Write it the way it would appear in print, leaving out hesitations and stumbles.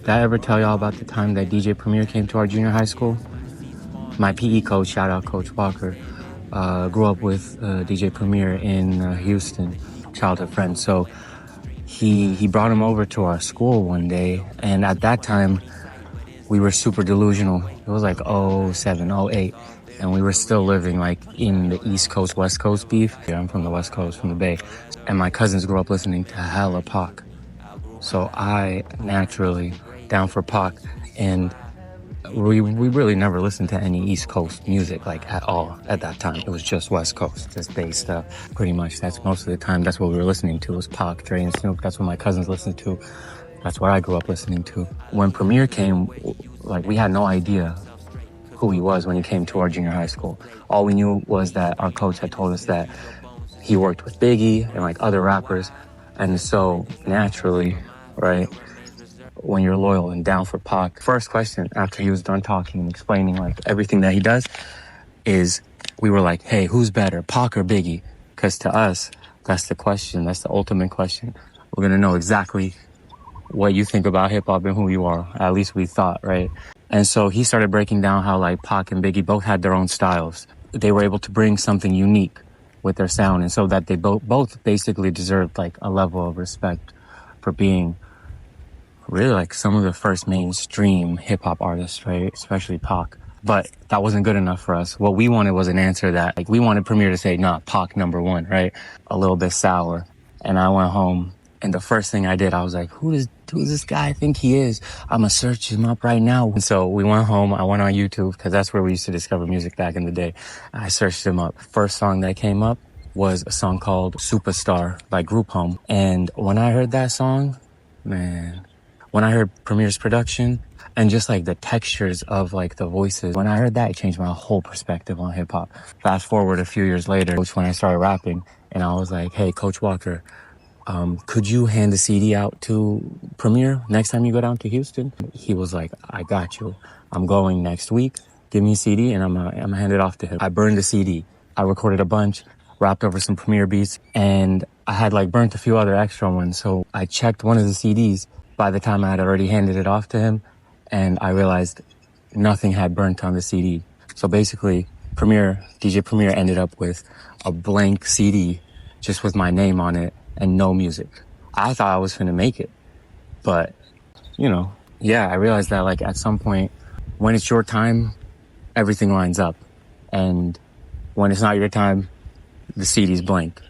Did I ever tell y'all about the time that DJ Premier came to our junior high school? My PE coach, shout out Coach Walker, grew up with DJ Premier in Houston, childhood friend. So he brought him over to our school one day, and at that time we were super delusional. It was like '07, '08, and we were still living like in the East Coast, West Coast beef. Yeah, I'm from the West Coast, from the Bay, and my cousins grew up listening to hella Pac. So I naturally down for Pac, and we really never listened to any East Coast music like at all at that time. It was just West Coast, just bass stuff. Pretty much that's most of the time. That's what we were listening to was Pac, Dre, and Snoop. That's what my cousins listened to. That's what I grew up listening to. When Premier came, like we had no idea who he was when he came to our junior high school. All we knew was that our coach had told us that he worked with Biggie and like other rappers. And so naturally, right, when you're loyal and down for Pac, first question after he was done talking and explaining like everything that he does is we were like, hey, who's better, Pac or Biggie? Because to us, that's the question. That's the ultimate question. We're going to know exactly what you think about hip hop and who you are. At least we thought, right? And so he started breaking down how like Pac and Biggie both had their own styles. They were able to bring something unique with their sound, and so that they both basically deserved like a level of respect for being really like some of the first mainstream hip hop artists, right? Especially Pac. But that wasn't good enough for us. What we wanted was an answer that like we wanted Premier to say, nah, Pac number one, right? A little bit sour. And I went home, and the first thing I did, I was like, who does this guy think he is? I'm gonna search him up right now. And so we went home. I went on YouTube because that's where we used to discover music back in the day. I searched him up. First song that came up was a song called Superstar by Group Home. And when I heard that song, man, when I heard Premier's production and just like the textures of like the voices, when I heard that, it changed my whole perspective on hip hop. Fast forward a few years later, which when I started rapping, and I was like, hey, Coach Walker, could you hand the CD out to Premier next time you go down to Houston? He was like, I got you. I'm going next week. Give me a CD and I'm gonna hand it off to him. I burned the CD. I recorded a bunch, rapped over some Premier beats, and I had like burnt a few other extra ones. So I checked one of the CDs by the time I had already handed it off to him, and I realized nothing had burnt on the CD. So basically, DJ Premier ended up with a blank CD just with my name on it and no music. I thought I was finna make it, but I realized that like at some point when it's your time, everything lines up, and when it's not your time, the CD's blank.